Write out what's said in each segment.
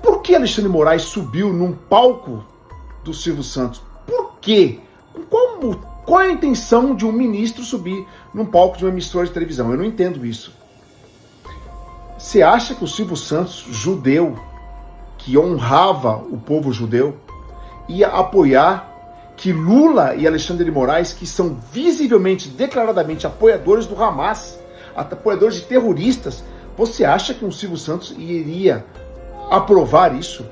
Por que Alexandre de Moraes subiu num palco do Silvio Santos? Por quê? Qual é a intenção de um ministro subir num palco de uma emissora de televisão? Eu não entendo isso. Você acha que o Silvio Santos, judeu, que honrava o povo judeu, ia apoiar que Lula e Alexandre de Moraes, que são visivelmente, declaradamente apoiadores do Hamas, apoiadores de terroristas, você acha que o Silvio Santos iria aprovar isso?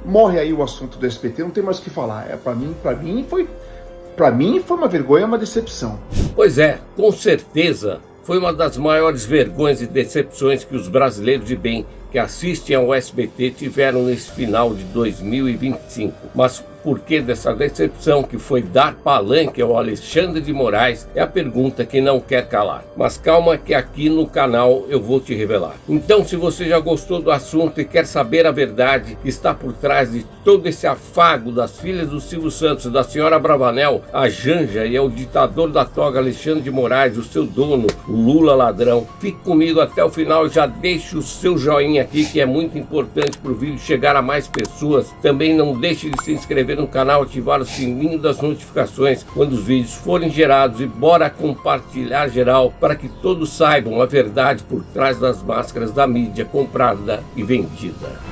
Morre aí o assunto do SBT, não tem mais o que falar. Para mim foi uma vergonha, uma decepção. Pois é, com certeza foi uma das maiores vergonhas e decepções que os brasileiros de bem que assistem ao SBT tiveram nesse final de 2025. Mas por que dessa decepção que foi dar palanque ao Alexandre de Moraes é a pergunta que não quer calar. Mas calma que aqui no canal eu vou te revelar. Então, se você já gostou do assunto e quer saber a verdade que está por trás de todo esse afago das filhas do Silvio Santos, da senhora Bravanel, a Janja e ao ditador da toga Alexandre de Moraes, o seu dono, o Lula ladrão, fique comigo até o final e já deixe o seu joinha aqui, que é muito importante para o vídeo chegar a mais pessoas. Também não deixe de se inscrever no canal, ativar o sininho das notificações quando os vídeos forem gerados e bora compartilhar geral para que todos saibam a verdade por trás das máscaras da mídia comprada e vendida.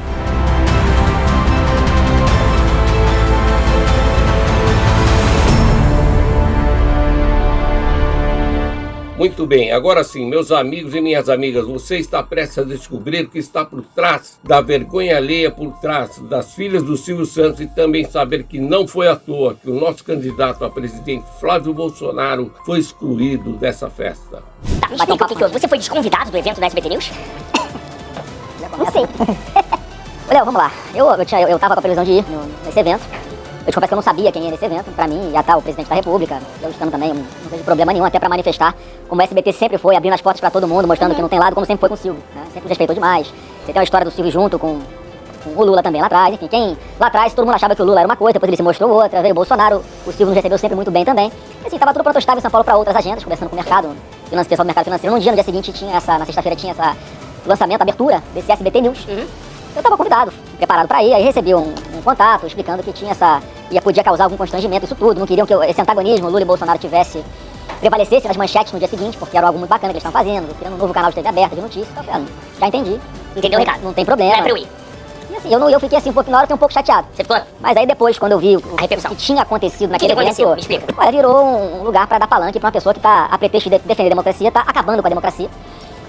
Muito bem, agora sim, meus amigos e minhas amigas, você está prestes a descobrir o que está por trás da vergonha alheia, por trás das filhas do Silvio Santos, e também saber que não foi à toa que o nosso candidato a presidente Flávio Bolsonaro foi excluído dessa festa. Tá, mas tem que você foi desconvidado do evento da SBT News? Não sei. Léo, vamos lá. Eu tava com a previsão de ir nesse evento. Eu te confesso que eu não sabia quem ia nesse evento. Pra mim, já tá o presidente da República. Eu estando também, não vejo problema nenhum, até pra manifestar. Como o SBT sempre foi, abrindo as portas pra todo mundo, mostrando que não tem lado, como sempre foi com o Silvio, né? Sempre respeitou demais. Você tem uma história do Silvio junto com o Lula também lá atrás. Enfim, lá atrás todo mundo achava que o Lula era uma coisa, depois ele se mostrou outra. Veio o Bolsonaro, o Silvio nos recebeu sempre muito bem também. E assim, tava tudo pronto, eu estava em São Paulo pra outras agendas, conversando com o mercado, pessoal do mercado financeiro. No dia seguinte, na sexta-feira tinha essa lançamento, a abertura desse SBT News. Eu estava convidado, preparado para ir, aí recebi um contato explicando que tinha podia causar algum constrangimento, isso tudo. Não queriam que esse antagonismo, Lula e Bolsonaro, prevalecesse nas manchetes no dia seguinte, porque era algo muito bacana que eles estavam fazendo, criando um novo canal de TV aberta, de notícias. Então, já entendi. Entendeu o recado? Não tem problema. Não é pra eu ir. E assim, eu fiquei assim, na hora eu fiquei um pouco chateado. Você ficou? Mas aí depois, quando eu vi o que tinha acontecido naquele evento, me explica. Olha, virou um lugar para dar palanque pra uma pessoa que tá, a pretexto de defender a democracia, tá acabando com a democracia.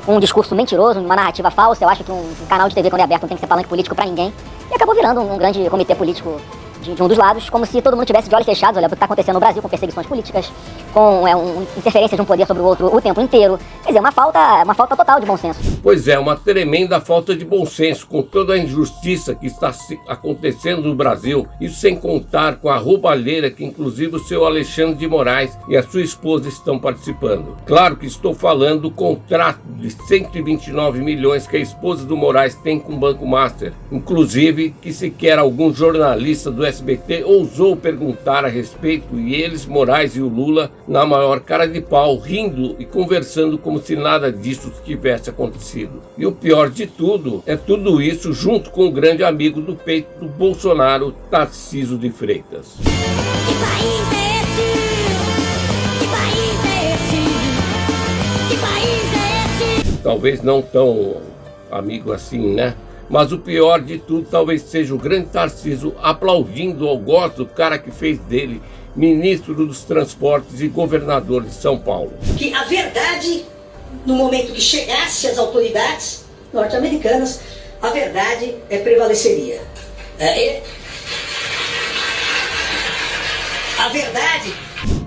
Um discurso mentiroso, uma narrativa falsa. Eu acho que um canal de TV, quando é aberto, não tem que ser palanque político pra ninguém. E acabou virando um grande comitê político de um dos lados, como se todo mundo tivesse de olhos fechados, olha, o que está acontecendo no Brasil, com perseguições políticas, com interferência de um poder sobre o outro o tempo inteiro. Quer dizer, uma falta total de bom senso. Pois é, uma tremenda falta de bom senso, com toda a injustiça que está acontecendo no Brasil, isso sem contar com a roubalheira que inclusive o seu Alexandre de Moraes e a sua esposa estão participando. Claro que estou falando do contrato de 129 milhões que a esposa do Moraes tem com o Banco Master, inclusive que sequer algum jornalista do SBT ousou perguntar a respeito, e eles, Moraes e o Lula, na maior cara de pau, rindo e conversando como se nada disso tivesse acontecido. E o pior de tudo é tudo isso junto com o grande amigo do peito do Bolsonaro, Tarcísio de Freitas. Que país é esse? Que país é esse? Que país é esse? Talvez não tão amigo assim, né? Mas o pior de tudo talvez seja o grande Tarcísio aplaudindo ao gosto do cara que fez dele ministro dos transportes e governador de São Paulo. Que a verdade, no momento que chegasse às autoridades norte-americanas, a verdade prevaleceria. A verdade...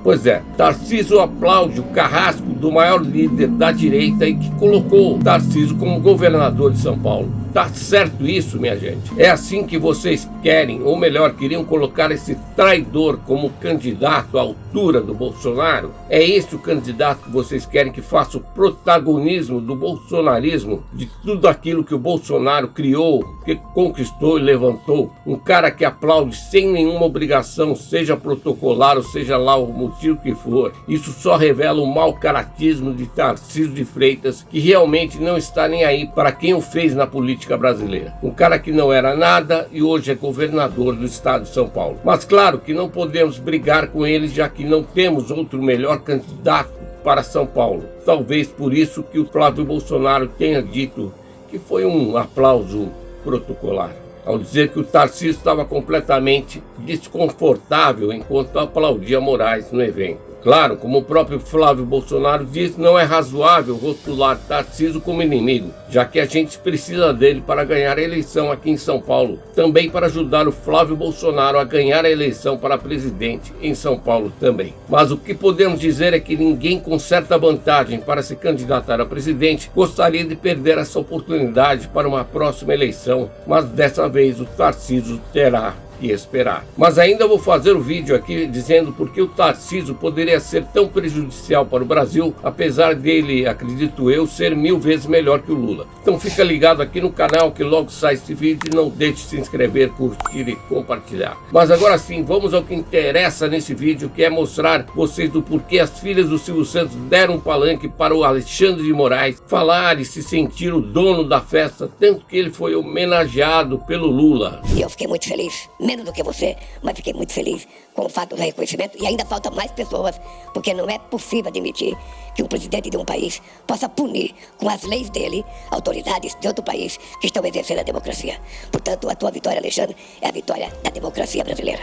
Pois é, Tarcísio aplaude o carrasco do maior líder da direita e que colocou Tarcísio como governador de São Paulo. Tá certo isso, minha gente? É assim que vocês querem, ou melhor, queriam colocar esse traidor como candidato à altura do Bolsonaro? É esse o candidato que vocês querem que faça o protagonismo do bolsonarismo, de tudo aquilo que o Bolsonaro criou, que conquistou e levantou? Um cara que aplaude sem nenhuma obrigação, seja protocolar ou seja lá o motivo que for. Isso só revela o mau caratismo de Tarcísio de Freitas, que realmente não está nem aí para quem o fez na política política brasileira. Um cara que não era nada e hoje é governador do estado de São Paulo. Mas claro que não podemos brigar com ele, já que não temos outro melhor candidato para São Paulo. Talvez por isso que o Flávio Bolsonaro tenha dito que foi um aplauso protocolar, ao dizer que o Tarcísio estava completamente desconfortável enquanto aplaudia Moraes no evento. Claro, como o próprio Flávio Bolsonaro disse, não é razoável rotular Tarcísio como inimigo, já que a gente precisa dele para ganhar a eleição aqui em São Paulo, também para ajudar o Flávio Bolsonaro a ganhar a eleição para presidente em São Paulo também. Mas o que podemos dizer é que ninguém com certa vantagem para se candidatar a presidente gostaria de perder essa oportunidade para uma próxima eleição, mas dessa vez o Tarcísio terá que esperar. Mas ainda vou fazer o vídeo aqui dizendo por que o Tarcísio poderia ser tão prejudicial para o Brasil, apesar dele, acredito eu, ser 1000 vezes melhor que o Lula. Então fica ligado aqui no canal que logo sai esse vídeo e não deixe de se inscrever, curtir e compartilhar. Mas agora sim, vamos ao que interessa nesse vídeo, que é mostrar vocês do porquê as filhas do Silvio Santos deram um palanque para o Alexandre de Moraes falar e se sentir o dono da festa, tanto que ele foi homenageado pelo Lula. E eu fiquei muito feliz, menos do que você, mas fiquei muito feliz com o fato do reconhecimento, e ainda faltam mais pessoas, porque não é possível admitir que um presidente de um país possa punir com as leis dele autoridades de outro país que estão exercendo a democracia. Portanto, a tua vitória, Alexandre, é a vitória da democracia brasileira.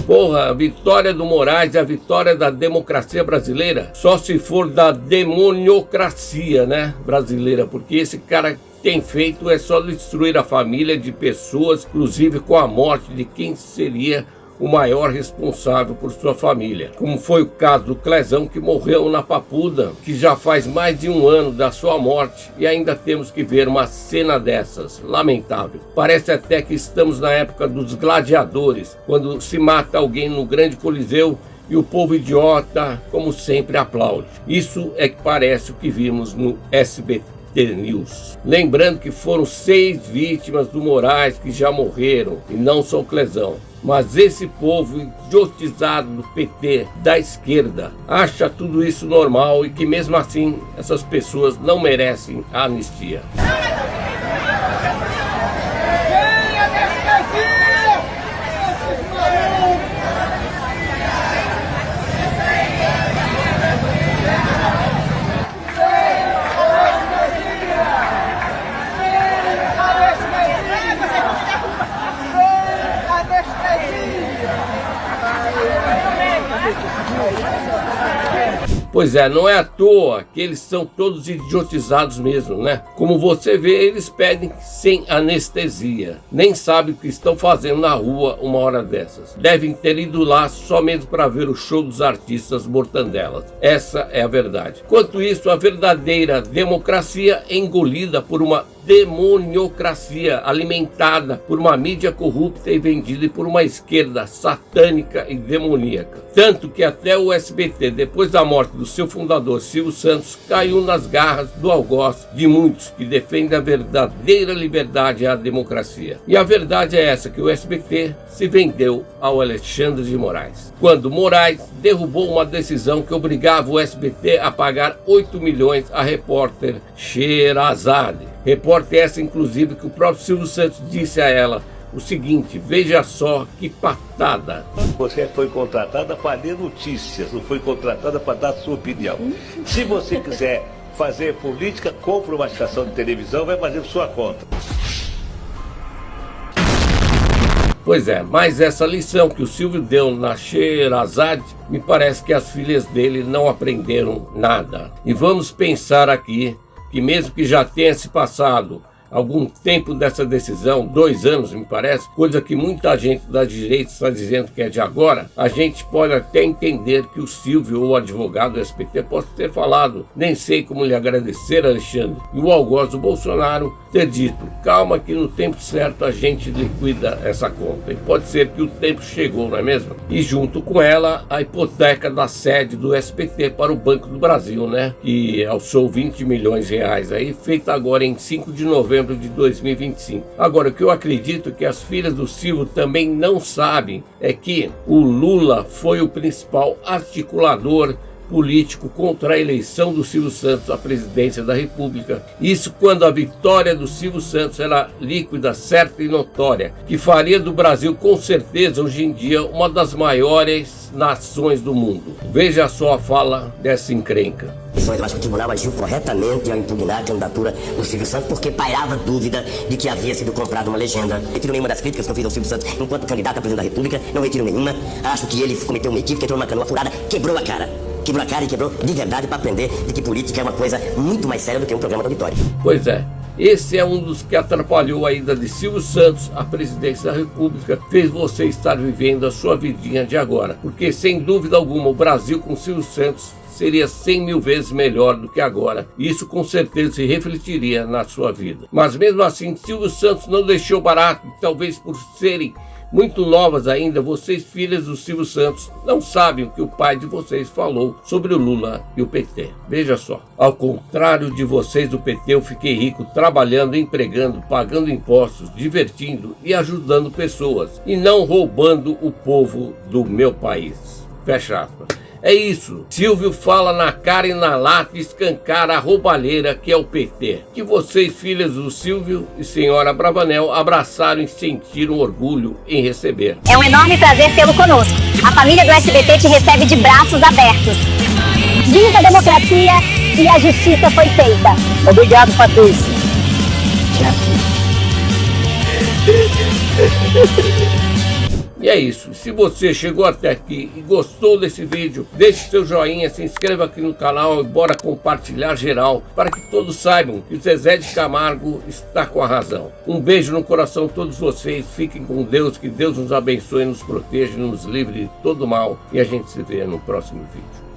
Porra, a vitória do Moraes é a vitória da democracia brasileira? Só se for da demoniocracia, né, brasileira, porque esse cara tem feito é só destruir a família de pessoas, inclusive com a morte de quem seria o maior responsável por sua família, como foi o caso do Clezão, que morreu na Papuda, que já faz mais de 1 ano da sua morte, e ainda temos que ver uma cena dessas, lamentável. Parece até que estamos na época dos gladiadores, quando se mata alguém no grande coliseu e o povo idiota, como sempre, aplaude. Isso é que parece o que vimos no SBT News. Lembrando que foram 6 vítimas do Moraes que já morreram, e não só o Clezão. Mas esse povo idiotizado do PT, da esquerda, acha tudo isso normal e que mesmo assim essas pessoas não merecem a anistia. Pois é, não é à toa que eles são todos idiotizados mesmo, né? Como você vê, eles pedem sem anestesia. Nem sabem o que estão fazendo na rua uma hora dessas. Devem ter ido lá só mesmo para ver o show dos artistas mortandelas. Essa é a verdade. Enquanto isso, a verdadeira democracia é engolida por uma demoniocracia alimentada por uma mídia corrupta e vendida por uma esquerda satânica e demoníaca. Tanto que até o SBT, depois da morte do seu fundador Silvio Santos, caiu nas garras do algoz de muitos que defendem a verdadeira liberdade e a democracia. E a verdade é essa, que o SBT se vendeu ao Alexandre de Moraes, quando Moraes derrubou uma decisão que obrigava o SBT a pagar 8 milhões a repórter Sherazade. Repórter essa, inclusive, que o próprio Silvio Santos disse a ela o seguinte: veja só que patada. Você foi contratada para ler notícias, não foi contratada para dar sua opinião. Se você quiser fazer política, compre uma estação de televisão, vai fazer por sua conta. Pois é, mas essa lição que o Silvio deu na Sherazade, me parece que as filhas dele não aprenderam nada. E vamos pensar aqui que mesmo que já tenha se passado algum tempo dessa decisão, 2 anos me parece, coisa que muita gente da direita está dizendo que é de agora, a gente pode até entender que o Silvio, ou o advogado do SBT, possa ter falado: nem sei como lhe agradecer, Alexandre, e o algoz do Bolsonaro ter dito: calma que no tempo certo a gente liquida essa conta. E pode ser que o tempo chegou, não é mesmo? E junto com ela, a hipoteca da sede do SBT para o Banco do Brasil, né? Que alçou 20 milhões de reais aí, feita agora em 5 de novembro de 2025. Agora, o que eu acredito que as filhas do Silvio também não sabem é que o Lula foi o principal articulador político contra a eleição do Silvio Santos à presidência da República. Isso quando a vitória do Silvio Santos era líquida, certa e notória, que faria do Brasil com certeza hoje em dia uma das maiores nações do mundo. Veja só a fala dessa encrenca. Eu acho que o tribunal agiu corretamente ao impugnar a candidatura do Silvio Santos, porque pairava dúvida de que havia sido comprada uma legenda. Não retiro nenhuma das críticas que eu fiz ao Silvio Santos enquanto candidato a presidente da República, não retiro nenhuma. Acho que ele cometeu uma equívoca, entrou numa canoa furada, quebrou a cara. Quebrou a cara e quebrou de verdade para aprender de que política é uma coisa muito mais séria do que um programa de auditório. Pois é. Esse é um dos que atrapalhou a ida de Silvio Santos à presidência da República, fez você estar vivendo a sua vidinha de agora. Porque, sem dúvida alguma, o Brasil com Silvio Santos seria 100 mil vezes melhor do que agora. Isso com certeza se refletiria na sua vida. Mas mesmo assim, Silvio Santos não deixou barato, talvez por serem muito novas ainda, vocês, filhas do Silvio Santos, não sabem o que o pai de vocês falou sobre o Lula e o PT. Veja só. Ao contrário de vocês do PT, eu fiquei rico trabalhando, empregando, pagando impostos, divertindo e ajudando pessoas, e não roubando o povo do meu país. Fecha aspas. É isso, Silvio fala na cara e na lata e escancara a roubalheira que é o PT. Que vocês, filhas do Silvio e senhora Bravanel, abraçaram e sentiram orgulho em receber. É um enorme prazer tê-lo conosco. A família do SBT te recebe de braços abertos. Viva a democracia e a justiça foi feita. Obrigado, Patrícia. E é isso, se você chegou até aqui e gostou desse vídeo, deixe seu joinha, se inscreva aqui no canal e bora compartilhar geral, para que todos saibam que o Zezé de Camargo está com a razão. Um beijo no coração de todos vocês, fiquem com Deus, que Deus nos abençoe, nos proteja, nos livre de todo mal, e a gente se vê no próximo vídeo.